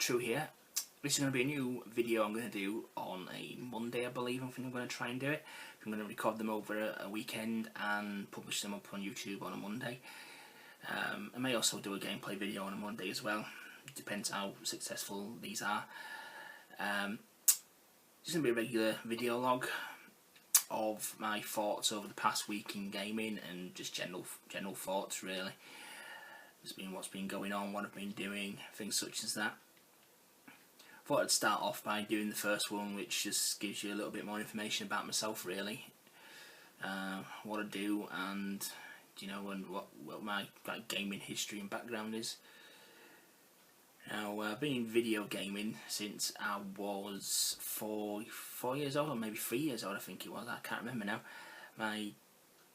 True here. This is going to be a new video I'm going to do on a Monday, I believe. I think I'm going to try and do it. I'm going to record them over a weekend and publish them up on YouTube on a Monday. I may also do a gameplay video on a Monday as well. It depends how successful these are. It's going to be a regular video log of my thoughts over the past week in gaming and just general thoughts really. What's been going on, what I've been doing, things such as that. Thought I'd start off by doing the first one, which just gives you a little bit more information about myself really, what I do, and and what my gaming history and background is. Now, I've been in video gaming since I was four years old, or maybe 3 years old I think it was, I can't remember now. My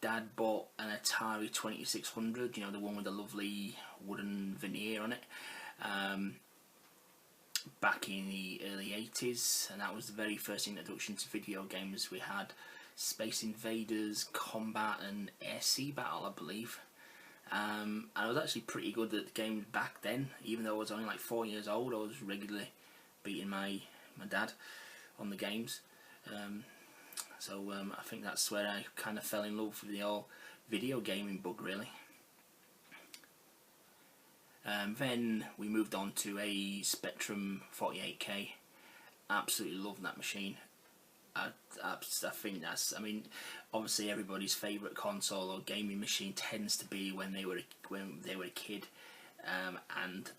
dad bought an Atari 2600, the one with the lovely wooden veneer on it, back in the early 80s, and that was the very first introduction to video games. We had Space Invaders, Combat and Air Sea Battle, I believe. And I was actually pretty good at the games back then, even though I was only like 4 years old. I was regularly beating my dad on the games. I think that's where I kind of fell in love with the whole video gaming bug really. Then we moved on to a Spectrum 48K. Absolutely loved that machine. I think that's, obviously everybody's favourite console or gaming machine tends to be when they were a kid, and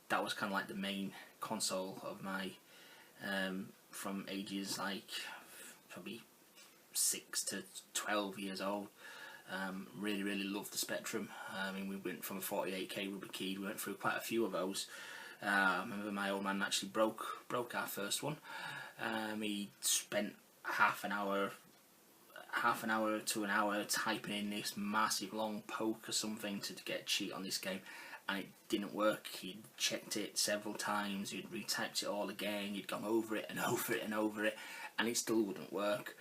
that was kind of like the main console of my from ages like probably 6 to 12 years old. Really loved the Spectrum. We went from a 48K Ruby Key, we went through quite a few of those. I remember my old man actually broke our first one. He spent half an hour to an hour typing in this massive long poke or something to get a cheat on this game, and it didn't work. He'd checked it several times, he'd retyped it all again, he'd gone over it and over it and over it, and it still wouldn't work.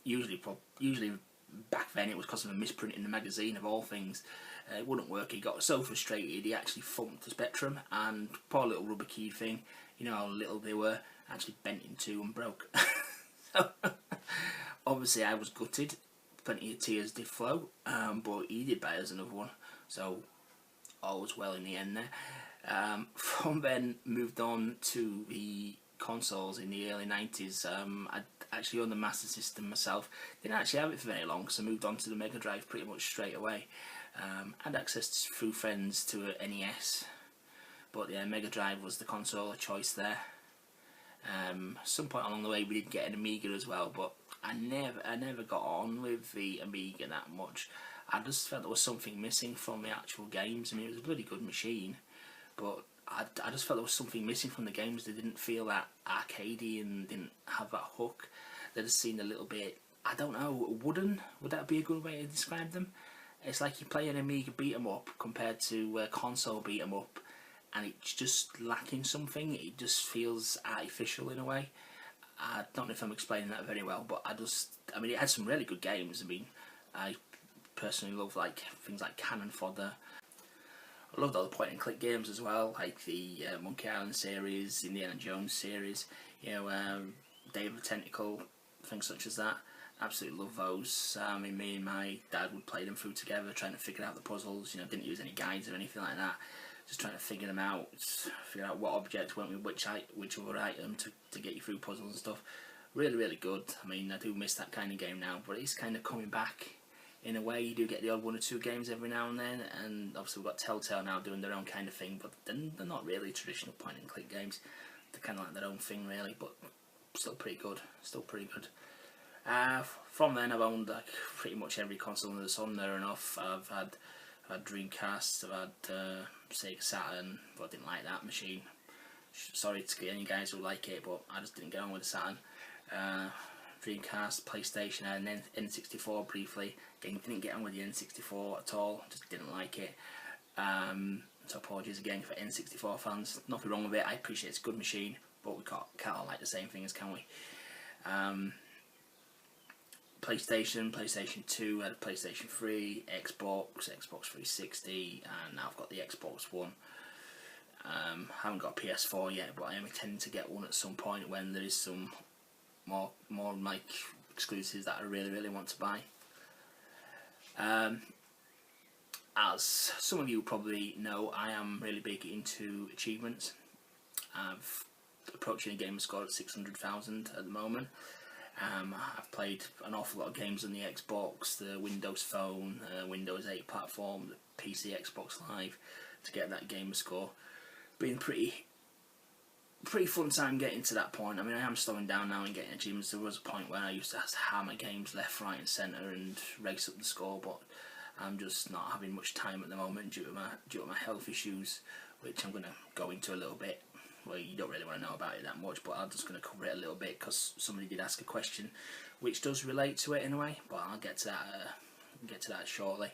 Usually back then it was because of a misprint in the magazine of all things. It wouldn't work. He got so frustrated he actually thumped the Spectrum, and poor little rubber key thing, how little they were, actually bent in two and broke. So, obviously I was gutted, plenty of tears did flow, but he did buy us another one, so all was well in the end there. From then moved on to the consoles in the early 90s. I actually owned the Master System myself, didn't actually have it for very long because I moved on to the Mega Drive pretty much straight away. Had access through friends to a NES, but yeah, Mega Drive was the console of choice there. Some point along the way we did get an Amiga as well, but I never got on with the Amiga that much. I just felt there was something missing from the actual games. It was a bloody good machine, but I just felt there was something missing from the games. They didn't feel that arcadey and didn't have that hook. They just seemed a little bit, I don't know, wooden. Would that be a good way to describe them? It's like you play an Amiga beat 'em up compared to a console beat 'em up, and it's just lacking something. It just feels artificial in a way. I don't know if I'm explaining that very well, but it had some really good games. I personally love things like Cannon Fodder. I loved all the point and click games as well, like the Monkey Island series, Indiana Jones series, Day of the Tentacle, things such as that. Absolutely love those. Me and my dad would play them through together, trying to figure out the puzzles. Didn't use any guides or anything like that. Just trying to figure them out, figure out what object went with which other item to get you through puzzles and stuff. Really good. I do miss that kind of game now, but it's kind of coming back in a way. You do get the odd 1 or 2 games every now and then, and obviously we've got Telltale now doing their own kind of thing, but they're not really traditional point and click games. They're kind of like their own thing really, but still pretty good. From then I've owned pretty much every console under the sun there and off. I've had Dreamcast, I've had Sega Saturn, but I didn't like that machine. Sorry to any guys who like it, but I just didn't get on with the Saturn. Dreamcast, PlayStation, and then N64 briefly. Again, didn't get on with the N64 at all, just didn't like it. So apologies again for N64 fans. Nothing wrong with it, I appreciate it's a good machine, but we can't all like the same things, can we? PlayStation 2, I had a PlayStation 3, Xbox 360, and now I've got the Xbox One. Haven't got a PS4 yet, but I am intending to get one at some point when there is some more like exclusives that I really want to buy. As some of you probably know, I am really big into achievements. I've approaching a gamer score at 600,000 at the moment. I've played an awful lot of games on the Xbox, the Windows Phone, Windows 8 platform, the PC Xbox Live to get that gamer score. Been pretty fun time getting to that point. I mean, I am slowing down now and getting achievements. There was a point where I used to hammer games left, right and centre and race up the score, but I'm just not having much time at the moment due to my health issues, which I'm going to go into a little bit. Well, you don't really want to know about it that much, but I'm just going to cover it a little bit because somebody did ask a question which does relate to it in a way, but I'll get to that shortly.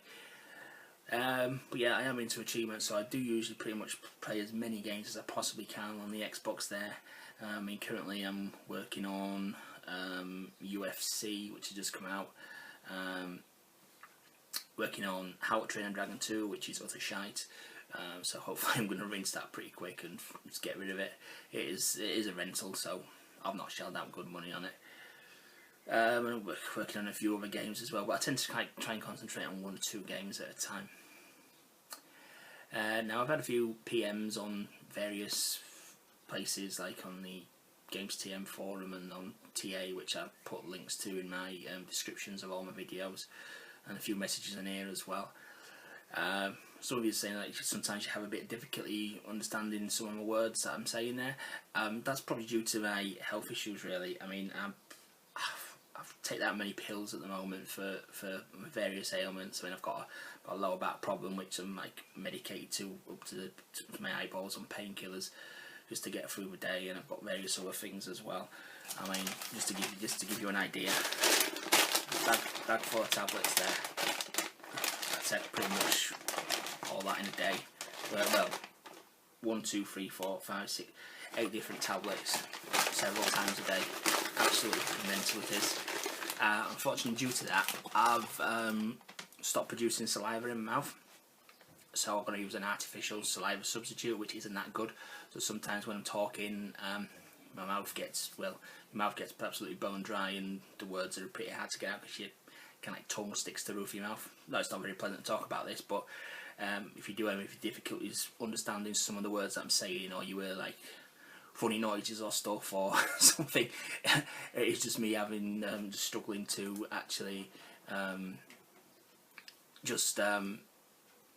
But yeah, I am into achievements, so I do usually pretty much play as many games as I possibly can on the Xbox there. I mean, currently I'm working on UFC, which has just come out. Working on How to Train a Dragon 2, which is utter shite. So hopefully I'm going to rinse that pretty quick and just get rid of it. It is a rental, so I've not shelled out good money on it. I'm working on a few other games as well, but I tend to try and concentrate on 1 or 2 games at a time. Now I've had a few PMs on various places, like on the Games TM forum and on TA, which I put links to in my descriptions of all my videos, and a few messages in here as well. Some of you are saying that sometimes you have a bit of difficulty understanding some of the words that I'm saying there. That's probably due to my health issues, really. I mean, I've taken that many pills at the moment for various ailments. I mean, I've got a lower back problem, which I'm like medicated to up to my eyeballs on painkillers just to get through the day, and I've got various other things as well. I mean, just to give you an idea, bag full of tablets there. I take pretty much all that in a day. Well, 1, 2, 3, 4, 5, 6, 8 different tablets several times a day. Absolutely mental it is. Unfortunately, due to that, I've stopped producing saliva in my mouth, so I'm going to use an artificial saliva substitute, which isn't that good. So sometimes when I'm talking, my mouth gets absolutely bone dry, and the words are pretty hard to get out because your kind of like tongue sticks to the roof of your mouth. No, it's not very pleasant to talk about this, but if you do have any difficulties understanding some of the words that I'm saying, or you hear like funny noises or stuff or something, it's just me having just struggling to actually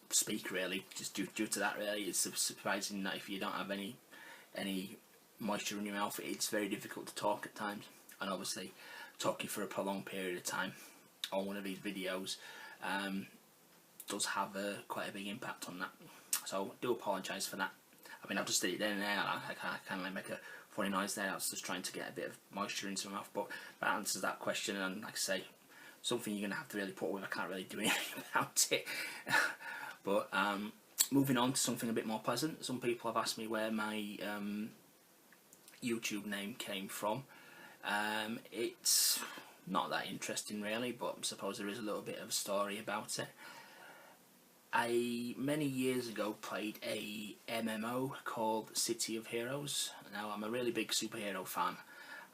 speak, really, just due to that. Really, it's surprising that if you don't have any moisture in your mouth, it's very difficult to talk at times. And obviously talking for a prolonged period of time on one of these videos does have quite a big impact on that, so I do apologise for that. I mean, I've just did it then and there. I kind of like make a funny noise there. I was just trying to get a bit of moisture into my mouth, but that answers that question. And like I say, something you're going to have to really put with. I can't really do anything about it. But moving on to something a bit more pleasant. Some people have asked me where my YouTube name came from. It's not that interesting really, but I suppose there is a little bit of a story about it. I, many years ago, played a MMO called City of Heroes. Now, I'm a really big superhero fan.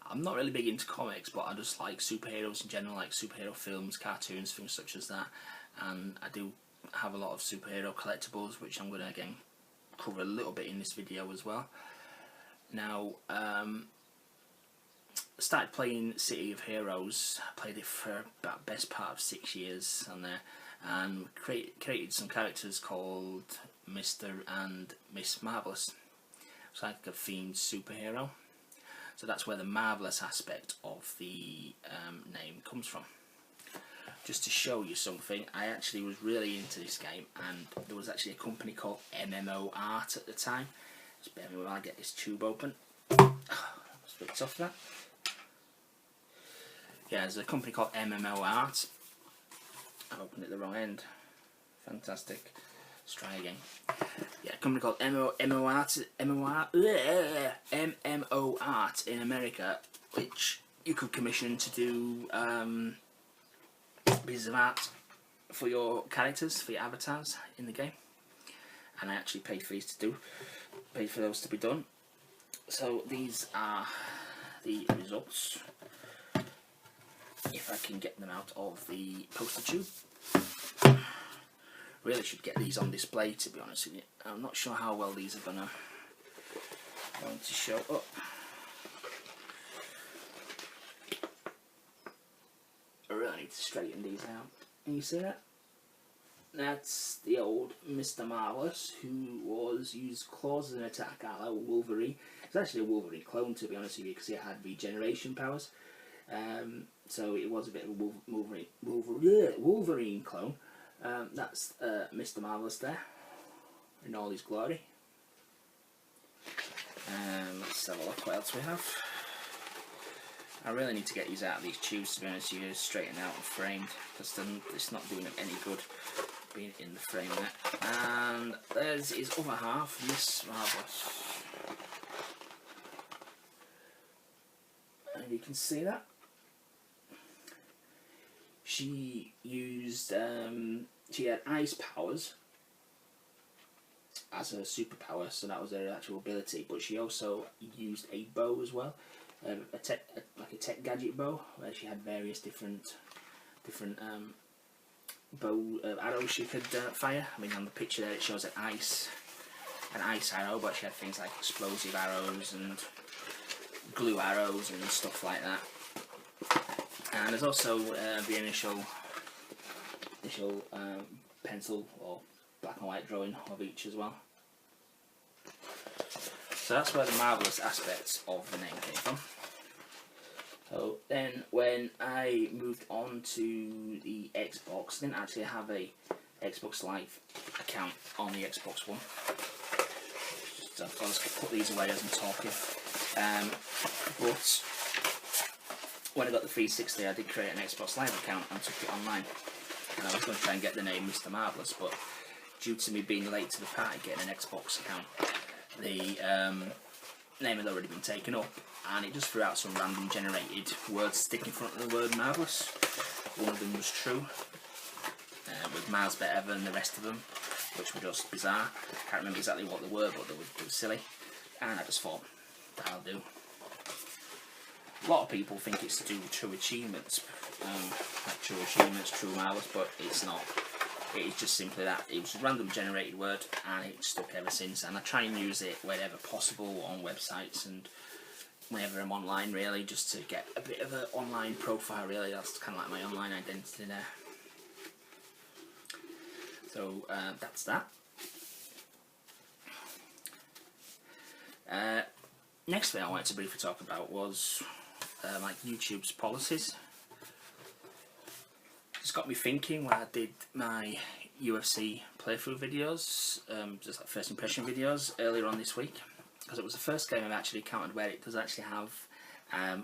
I'm not really big into comics, but I just like superheroes in general, like superhero films, cartoons, things such as that. And I do have a lot of superhero collectibles, which I'm going to again cover a little bit in this video as well. Now, I started playing City of Heroes. I played it for about the best part of 6 years on there, and created some characters called Mr. and Miss Marvellous. It's like a themed superhero. So that's where the marvellous aspect of the name comes from. Just to show you something, I actually was really into this game, and there was actually a company called MMO Art at the time. Just bear with me while I get this tube open. It's a bit tough, that. Yeah, there's a company called MMO Art. I opened it the wrong end. Fantastic. Let's try again. Yeah, a company called MMO Art in America, which you could commission to do pieces of art for your characters, for your avatars in the game. and I actually paid for those to be done. So these are the results, if I can get them out of the poster tube. Really should get these on display, to be honest with you. I'm not sure how well these are going to show up. I really need to straighten these out. Can you see that? That's the old Mr. Marvellous, who used claws as an attack at like Wolverine. It's actually a Wolverine clone, to be honest with you, because it had regeneration powers. So it was a bit of a Wolverine clone. That's Mr. Marvellous there, in all his glory. Let's have a look what else we have. I really need to get these out of these tubes, to be honest with you, straightened out and framed, because it's not doing them any good being in the frame there. And there's his other half, Miss Marvellous. And you can see that. She used, she had ice powers as her superpower, so that was her actual ability, but she also used a bow as well, like a tech gadget bow, where she had various different bow arrows she could fire. I mean, on the picture there it shows an ice arrow, but she had things like explosive arrows and glue arrows and stuff like that. And there's also the initial pencil or black and white drawing of each as well. So that's where the marvellous aspects of the name came from. So then when I moved on to the Xbox, I didn't actually have a Xbox Live account on the Xbox One. So I'll just put these away as I'm talking. But when I got the 360, I did create an Xbox Live account and took it online. And I was going to try and get the name Mr. Marvellous, but due to me being late to the party getting an Xbox account, the name had already been taken up, and it just threw out some random generated words stick in front of the word marvellous. One of them was true, with miles better than the rest of them, which were just bizarre. I can't remember exactly what they were, but they were silly, and I just thought, that'll do. A lot of people think it's to do with true achievements, True Marvellous, but it's not. It is just simply that. It was a random generated word, and it's stuck ever since, and I try and use it wherever possible on websites and whenever I'm online, really, just to get a bit of an online profile, really. That's kind of like my online identity there. So that's that. Next thing I wanted to briefly talk about was like YouTube's policies. It's got me thinking when I did my UFC playthrough videos, just like first impression videos earlier on this week, because it was the first game I've actually encountered where it does actually have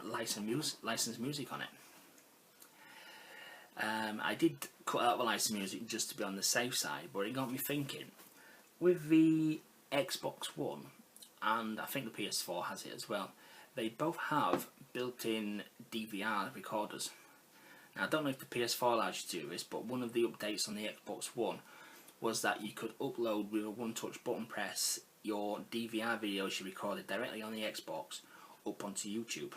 licensed music on it. I did cut out the licensed music just to be on the safe side, but it got me thinking, with the Xbox One, and I think the PS4 has it as well, they both have built-in DVR recorders. Now, I don't know if the PS4 allows you to do this, but one of the updates on the Xbox One was that you could upload with a one-touch button press your DVR videos you recorded directly on the Xbox up onto YouTube.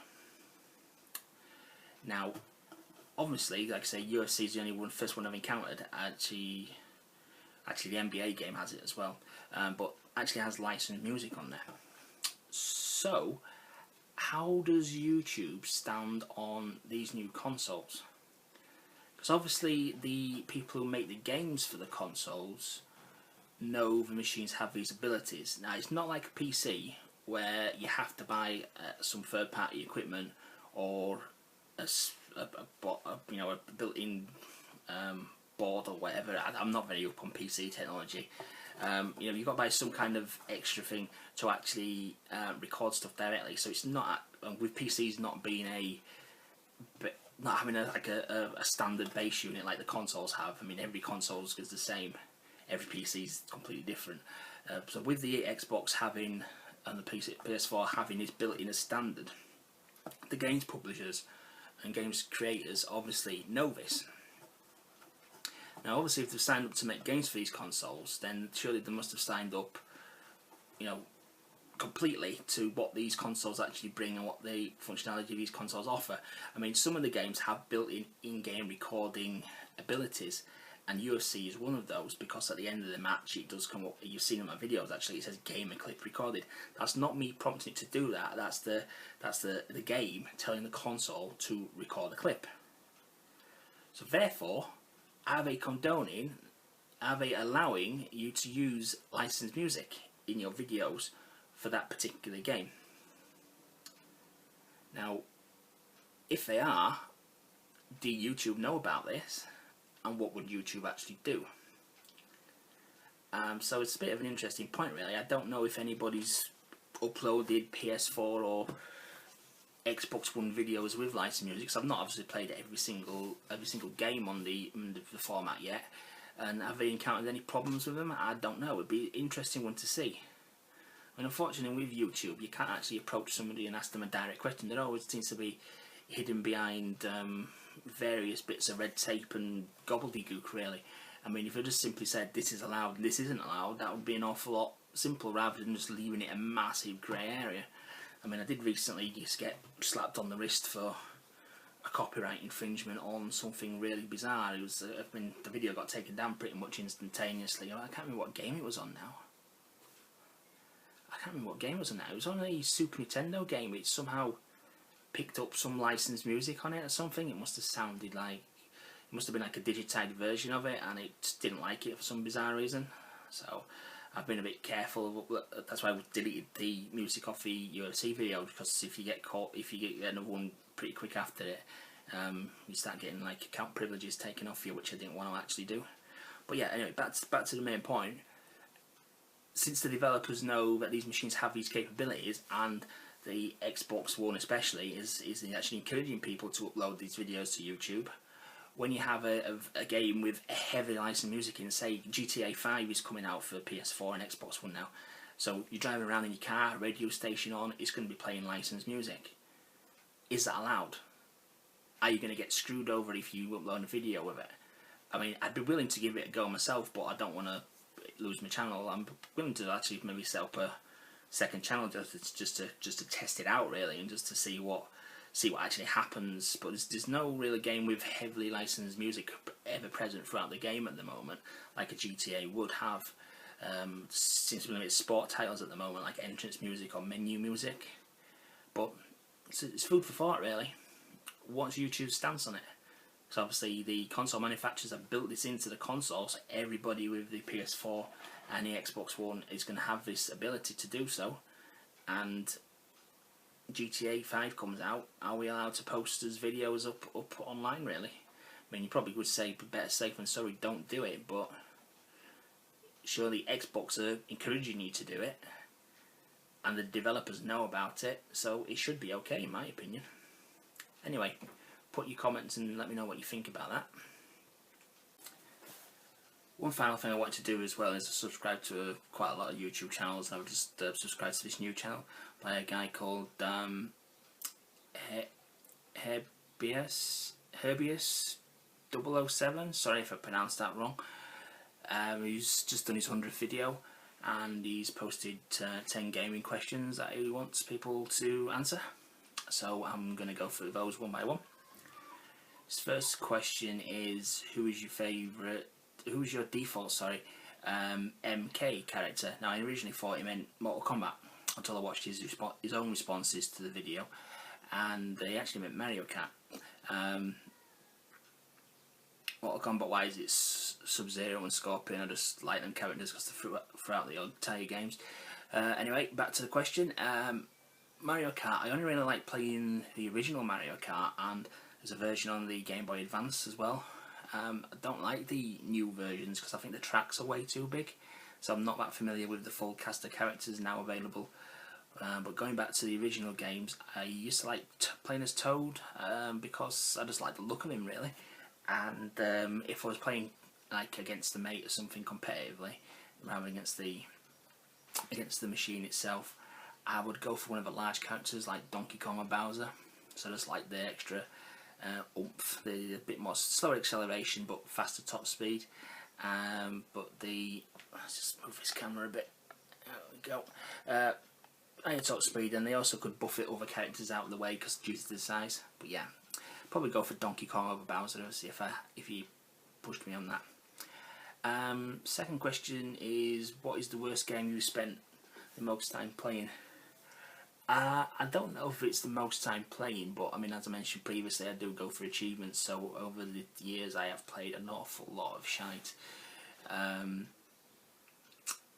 Now, obviously, like I say, UFC is the only first one I've encountered. Actually, the NBA game has it as well, but actually has licensed music on there. So, how does YouTube stand on these new consoles? Because obviously the people who make the games for the consoles know the machines have these abilities. Now, it's not like a PC where you have to buy some third-party equipment or a built-in board or whatever. I'm not very up on PC technology. You've got to buy some kind of extra thing to actually record stuff directly. So it's not with PCs not being not having a standard base unit like the consoles have. I mean, every console is the same. Every PC is completely different. So with the Xbox having and the PS4 having this built in as standard, the games publishers and games creators obviously know this. Now, obviously, if they've signed up to make games for these consoles, then surely they must have signed up, you know, completely to what these consoles actually bring and what the functionality these consoles offer. I mean, some of the games have built-in in-game recording abilities, and UFC is one of those, because at the end of the match it does come up, you've seen in my videos actually, it says game and clip recorded. That's not me prompting it to do that, that's the game telling the console to record a clip. So therefore, are they allowing you to use licensed music in your videos for that particular game? Now, if they are, do YouTube know about this, and what would YouTube actually do? So it's a bit of an interesting point, really. I don't know if anybody's uploaded PS4 or Xbox One videos with licensed music, so I've not obviously played every single game on the format yet. And have they encountered any problems with them? I don't know. It'd be an interesting one to see. And unfortunately, with YouTube, you can't actually approach somebody and ask them a direct question. There always seems to be hidden behind various bits of red tape and gobbledygook, really. I mean, if I just simply said this is allowed and this isn't allowed, that would be an awful lot simpler rather than just leaving it a massive grey area. I mean, I did recently just get slapped on the wrist for a copyright infringement on something really bizarre. It was, I mean, the video got taken down pretty much instantaneously. I can't remember what game it was on now. I can't remember what game it was on now. It was on a Super Nintendo game. It somehow picked up some licensed music on it or something. It must have sounded like, it must have been like a digitized version of it, and it just didn't like it for some bizarre reason. So I've been a bit careful. That's why I deleted the music off the UFC video, because if you get caught, if you get another one pretty quick after it, you start getting like account privileges taken off you, which I didn't want to actually do. But yeah, anyway, back to the main point. Since the developers know that these machines have these capabilities, and the Xbox One especially is actually encouraging people to upload these videos to YouTube, when you have a game with a heavy licensed music in, say GTA 5 is coming out for PS4 and Xbox One now, so you're driving around in your car, radio station on, it's going to be playing licensed music. Is that allowed? Are you going to get screwed over if you upload a video with it? I mean, I'd be willing to give it a go myself, but I don't want to lose my channel. I'm willing to actually maybe set up a second channel just to test it out, really, and just to see what actually happens. But there's no really game with heavily licensed music ever present throughout the game at the moment, like a GTA would have. Seems to be limited sport titles at the moment, like entrance music or menu music. But it's food for thought, really. What's YouTube's stance on it? Because obviously the console manufacturers have built this into the console, so everybody with the PS4 and the Xbox One is going to have this ability to do so. And GTA 5 comes out, are we allowed to post those videos up online, really? I mean, you probably would say better safe than sorry, don't do it, but surely Xbox are encouraging you to do it, and the developers know about it, so it should be okay in my opinion. Anyway, put your comments and let me know what you think about that. One final thing I want to do as well is subscribe to quite a lot of YouTube channels. I've just subscribed to this new channel by a guy called Herbius007. Sorry if I pronounced that wrong. He's just done his 100th video, and he's posted 10 gaming questions that he wants people to answer. So I'm going to go through those one by one. His first question is, who's your default MK character? Now, I originally thought he meant Mortal Kombat until I watched his own responses to the video, and he actually meant Mario Kart. Mortal Kombat wise, it's Sub-Zero and Scorpion. I just like them characters because they're throughout the entire games. Anyway, back to the question. Mario Kart, I only really like playing the original Mario Kart, and there's a version on the Game Boy Advance as well. I don't like the new versions because I think the tracks are way too big, so I'm not that familiar with the full cast of characters now available. But going back to the original games, I used to like playing as Toad because I just like the look of him, really. And if I was playing like against the mate or something competitively, rather than against the machine itself, I would go for one of the large characters like Donkey Kong or Bowser. So just like the extra oomph. The a bit more slower acceleration but faster top speed. But let's just move this camera a bit. There we go. Higher top speed, and they also could buffet other characters out of the way because due to the size. But yeah, probably go for Donkey Kong over Bowser if you pushed me on that. Second question is, what is the worst game you spent the most time playing? I don't know if it's the most time playing, but I mean, as I mentioned previously, I do go for achievements, so over the years I have played an awful lot of shite.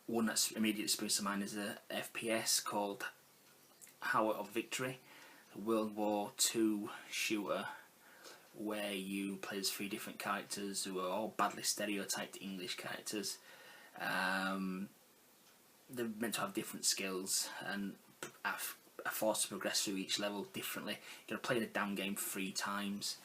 One that's immediately springs to mind is a FPS called Hour of Victory, a World War II shooter where you play as 3 different characters who are all badly stereotyped English characters. They're meant to have different skills and are forced to progress through each level differently. You've got to play the damn game 3 times,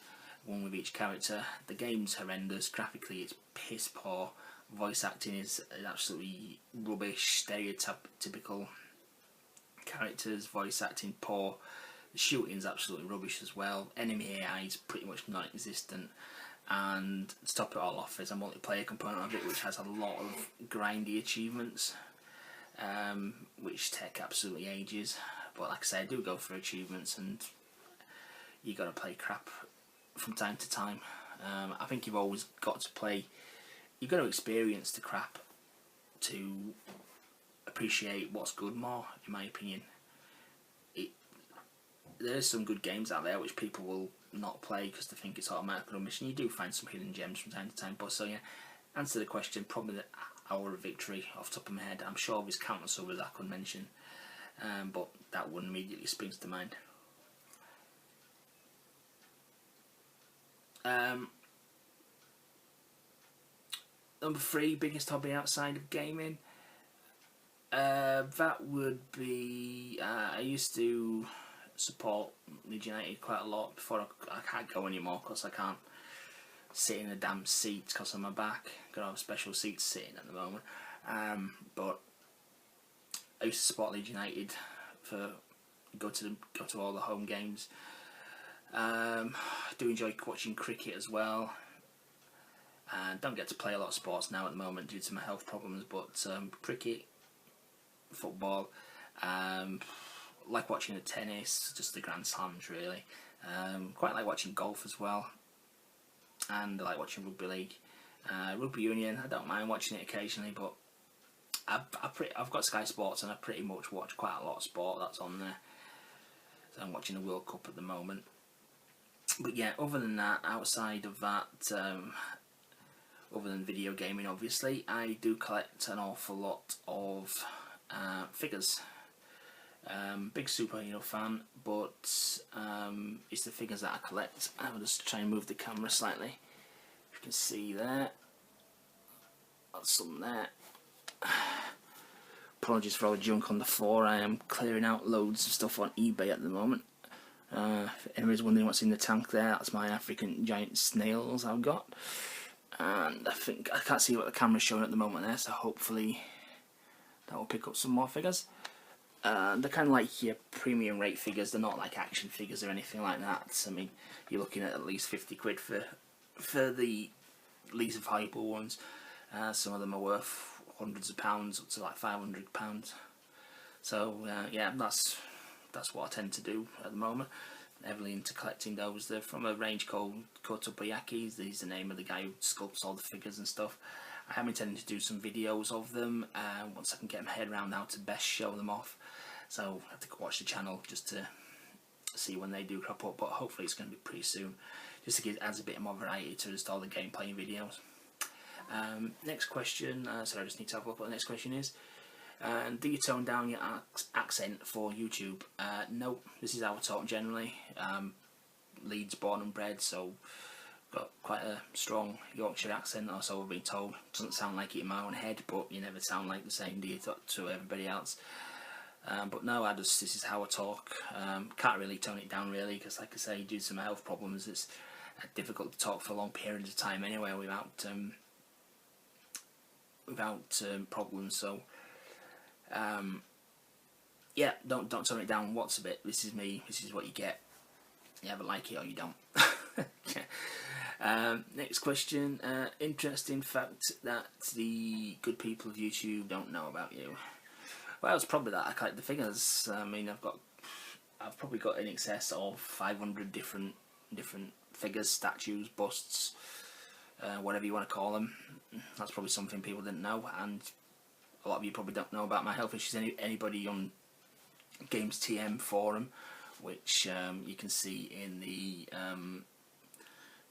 one with each character. The game's horrendous. Graphically, it's piss poor. Voice acting is absolutely rubbish. Stereotypical characters. Voice acting poor. The shooting's absolutely rubbish as well. Enemy AI is pretty much non-existent. And to top it all off, there's a multiplayer component of it which has a lot of grindy achievements, which take absolutely ages. But like I say, I do go for achievements, and you got to play crap from time to time. I think you've always got to play. You've got to experience the crap to appreciate what's good more, in my opinion. There's some good games out there which people will not play because they think it's automatic rubbish, and you do find some hidden gems from time to time. But so yeah, answer the question, probably the Hour of Victory off the top of my head. I'm sure there's countless others I could mention, but that one immediately springs to mind. Number 3, biggest hobby outside of gaming. That would be, I used to support Leeds United quite a lot before I can't go anymore because I can't sit in the damn seats because of my back. Got to have special seats sitting at the moment. But I used to support Leeds United go to all the home games. I do enjoy watching cricket as well. Don't get to play a lot of sports now at the moment due to my health problems, but cricket, football, like watching the tennis, just the Grand Slams really. Quite like watching golf as well, and I like watching rugby league, rugby union. I don't mind watching it occasionally, but I've got Sky Sports and I pretty much watch quite a lot of sport that's on there. So I'm watching the World Cup at the moment. But yeah, other than that, outside of that, other than video gaming obviously, I do collect an awful lot of figures. Big superhero fan, but it's the figures that I collect. I'll just try and move the camera slightly. You can see there. That's some there. Apologies for all the junk on the floor. I am clearing out loads of stuff on eBay at the moment. If anybody's wondering what's in the tank there, that's my African giant snails I've got. And I think I can't see what the camera's showing at the moment there, so hopefully that will pick up some more figures. They're kind of like your premium rate figures. They're not like action figures or anything like that. I mean, you're looking at least 50 quid for the least valuable ones. Some of them are worth hundreds of pounds, up to like £500. So yeah, that's what I tend to do at the moment. Heavily into collecting those. They're from a range called Kotobayaki. He's the name of the guy who sculpts all the figures and stuff. I am intending to do some videos of them once I can get my head around how to best show them off. So I have to watch the channel just to see when they do crop up, but hopefully it's going to be pretty soon, just to give adds a bit more variety to just all the gameplay videos. Next question, sorry, I just need to have a look what the next question is. Do you tone down your accent for YouTube? No, this is how I talk generally. Leeds born and bred, so got quite a strong Yorkshire accent, or so I've been told. Doesn't sound like it in my own head, but you never sound like the same, do you, to everybody else? But no, this is how I talk. Can't really tone it down really, because like I say, due to my health problems, it's difficult to talk for long periods of time anyway without problems. So yeah, don't tone it down. What's a bit? This is me. This is what you get. You either like it or you don't. Next question. Interesting fact that the good people of YouTube don't know about you. Well, it's probably that I collect the figures. I mean, I've probably got in excess of 500 different figures, statues, busts, whatever you want to call them. That's probably something people didn't know, and a lot of you probably don't know about my health issues. Anybody on Games TM forum, which you can see in the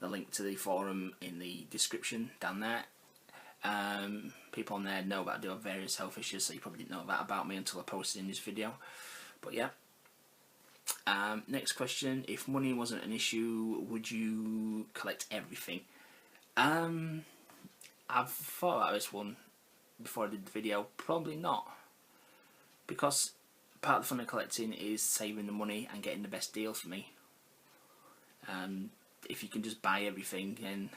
link to the forum in the description down there. People on there know that I do have various health issues, so you probably didn't know that about me until I posted in this video. But yeah. Next question: if money wasn't an issue, would you collect everything? I've thought about this one before I did the video. Probably not, because part of the fun of collecting is saving the money and getting the best deal for me. If you can just buy everything, then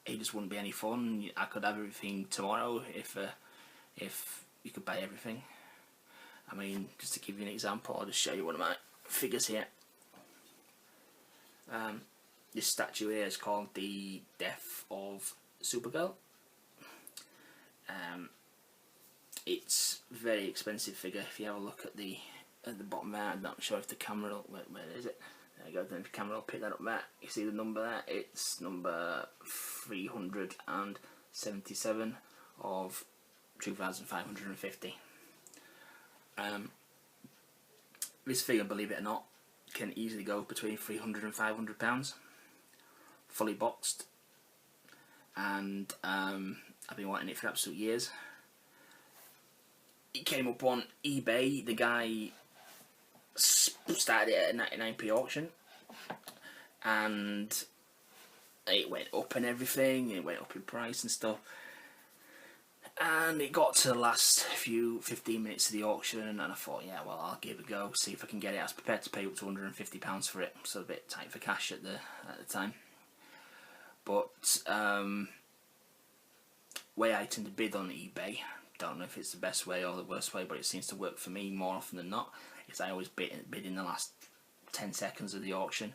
it just wouldn't be any fun. I could have everything tomorrow if you could buy everything. I mean, just to give you an example, I'll just show you one of my figures here. This statue here is called the Death of Supergirl. It's a very expensive figure. If you have a look at the bottom there, I'm not sure if the camera will, where is it? There you go. Then the camera will pick that up there. You see the number there? It's number 377 of 2,550. This figure, believe it or not, can easily go between £300 and £500, fully boxed, and I've been wanting it for absolute years. It came up on eBay. The guy started it at a 99p auction, and it went up and everything. It went up in price and stuff. And it got to the last 15 minutes of the auction, and I thought, yeah, well, I'll give it a go, see if I can get it. I was prepared to pay up to £150 for it, so a bit tight for cash at the time. But way I tend to bid on eBay, don't know if it's the best way or the worst way, but it seems to work for me more often than not, is I always bid in the last 10 seconds of the auction.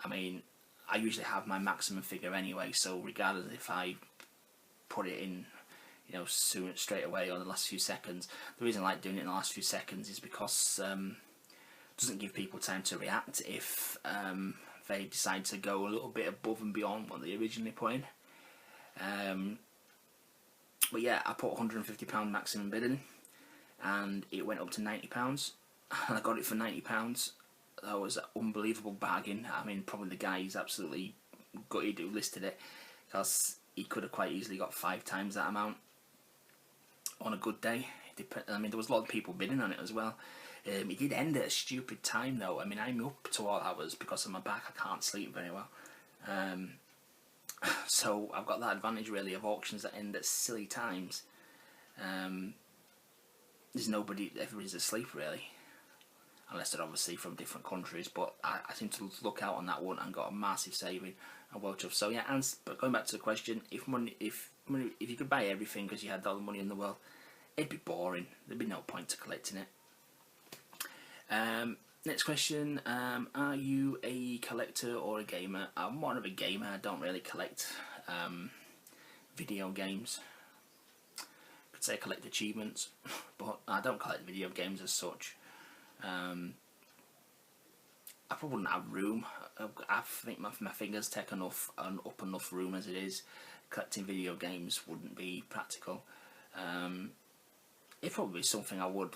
I mean, I usually have my maximum figure anyway, so regardless if I put it in, you know, soon, straight away, or the last few seconds. The reason I like doing it in the last few seconds is because it doesn't give people time to react if they decide to go a little bit above and beyond what they originally put in. But yeah, I put £150 maximum bidding, and it went up to £90, and I got it for £90. That was an unbelievable bargain. I mean, probably the guy is absolutely gutted who listed it, because he could have quite easily got 5 times that amount on a good day. I mean, there was a lot of people bidding on it as well. It did end at a stupid time though. I mean, I'm up to all hours because of my back. I can't sleep very well. So I've got that advantage really of auctions that end at silly times. There's nobody, everybody's asleep really, unless they're obviously from different countries. But I seem to look out on that one and got a massive saving. I'm well chuffed. So yeah, but going back to the question, if you could buy everything because you had all the money in the world, it'd be boring. There'd be no point to collecting it. Next question: are you a collector or a gamer? I'm more of a gamer. I don't really collect video games. I could say I collect achievements, but I don't collect video games as such. I probably wouldn't have room. I think my fingers take up enough room as it is. Collecting video games wouldn't be practical. It's probably something I would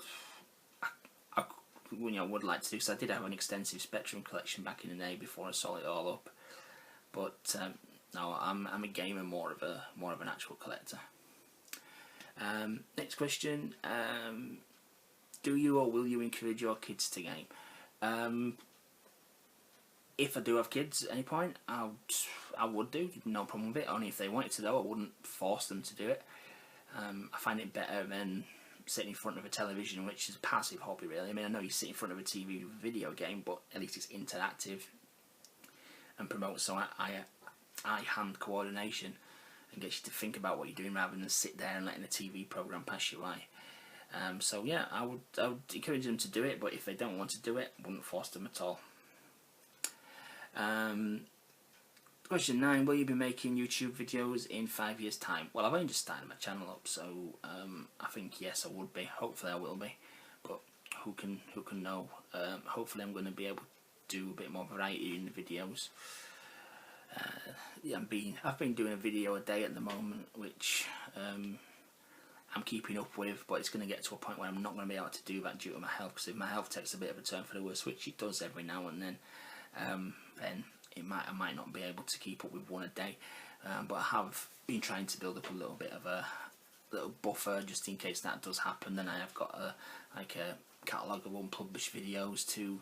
like to do, because I did have an extensive Spectrum collection back in the day before I sold it all up. But no, I'm a gamer, more of an actual collector. Next question: do you or will you encourage your kids to game? If I do have kids at any point, I would do, no problem with it. Only if they wanted to though. I wouldn't force them to do it. I find it better than sitting in front of a television, which is a passive hobby really. I mean, I know you sit in front of a TV with a video game, but at least it's interactive and promotes some eye-hand coordination and gets you to think about what you're doing rather than sit there and letting a TV program pass you by. So yeah, I would encourage them to do it, but if they don't want to do it, I wouldn't force them at all. Question 9, will you be making YouTube videos in 5 years time? Well, I've only just started my channel up, so I think yes I would be. Hopefully I will be, but who can know. Hopefully I'm going to be able to do a bit more variety in the videos. Yeah, I've been doing a video a day at the moment, which I'm keeping up with, but it's going to get to a point where I'm not going to be able to do that due to my health, because if my health takes a bit of a turn for the worse, which it does every now and then I might not be able to keep up with one a day, but I have been trying to build up a little bit of a little buffer just in case that does happen. Then I have got a catalogue of unpublished videos to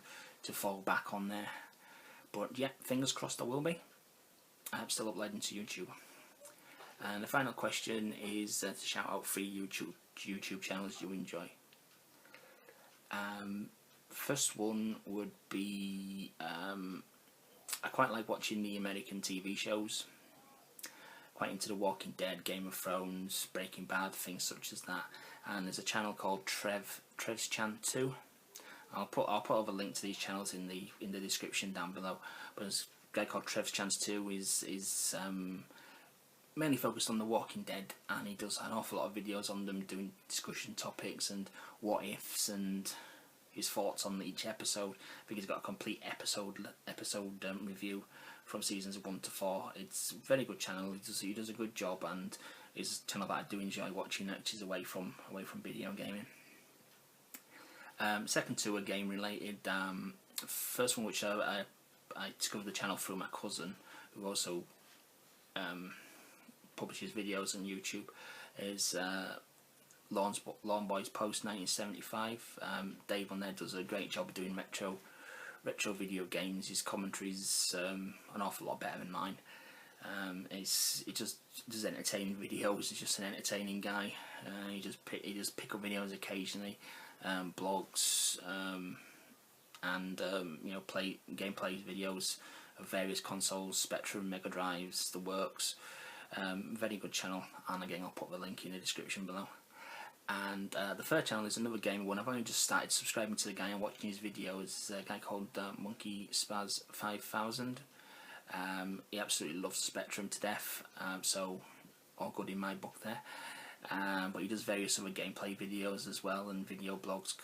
fall back on there. But yeah, fingers crossed I will be. I'm still uploading to YouTube. And the final question is to shout out 3 YouTube channels you enjoy. First one would be I quite like watching the American TV shows. Quite into The Walking Dead, Game of Thrones, Breaking Bad, things such as that. And there's a channel called Trev's Chan 2. I'll put a link to these channels in the description down below. But there's a guy called Trev's Chan 2 is mainly focused on The Walking Dead, and he does an awful lot of videos on them, doing discussion topics and what ifs and his thoughts on each episode. I think he's got a complete episode review from seasons 1 to 4. It's a very good channel. He does a good job, and it's a channel that I do enjoy watching, which is away from video gaming. Second 2 are game related. First one, which I discovered the channel through my cousin, who also publishes videos on YouTube, is Lawn Boys Post 1975. Dave on there does a great job of doing retro video games. His commentary's an awful lot better than mine. He just does entertaining videos. He's just an entertaining guy. He just pick up videos occasionally, blogs, and gameplay videos of various consoles, Spectrum, Mega Drives, the works. Very good channel, and again I'll put the link in the description below. And the third channel is another gamer one. I've only just started subscribing to the guy and watching his videos. A guy called Monkey Spaz 5000. He absolutely loves Spectrum to death, so all good in my book there. But he does various other gameplay videos as well, and video blogs,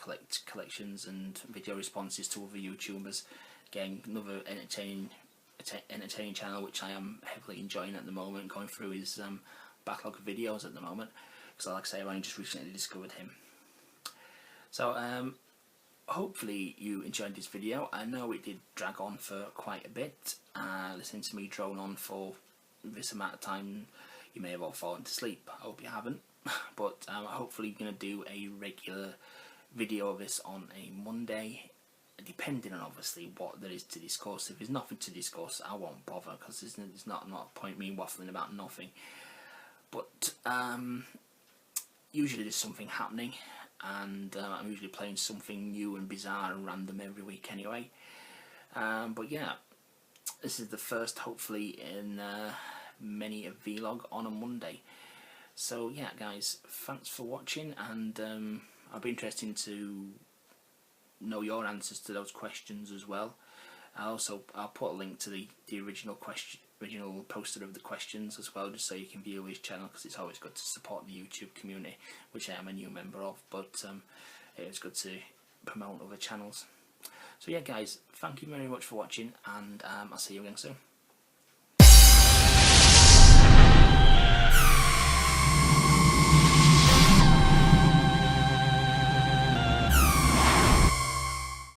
collections and video responses to other YouTubers. Again, another entertaining channel, which I am heavily enjoying at the moment, going through his backlog of videos at the moment, because like I say, I've only just recently discovered him. So hopefully you enjoyed this video. I know it did drag on for quite a bit. Listening to me drone on for this amount of time, you may have all fallen to sleep. I hope you haven't. But hopefully you're going to do a regular video of this on a Monday, depending on obviously what there is to discuss. If there's nothing to discuss, I won't bother, because there's not a point me waffling about nothing. But usually there's something happening, and I'm usually playing something new and bizarre and random every week anyway. But yeah, this is the first, hopefully, in many a vlog on a Monday. So yeah guys, thanks for watching, and I'll be interested to know your answers to those questions as well. I'll put a link to the original poster of the questions as well, just so you can view his channel, because it's always good to support the YouTube community, which I am a new member of, but it's good to promote other channels. So yeah guys, thank you very much for watching, and I'll see you again soon.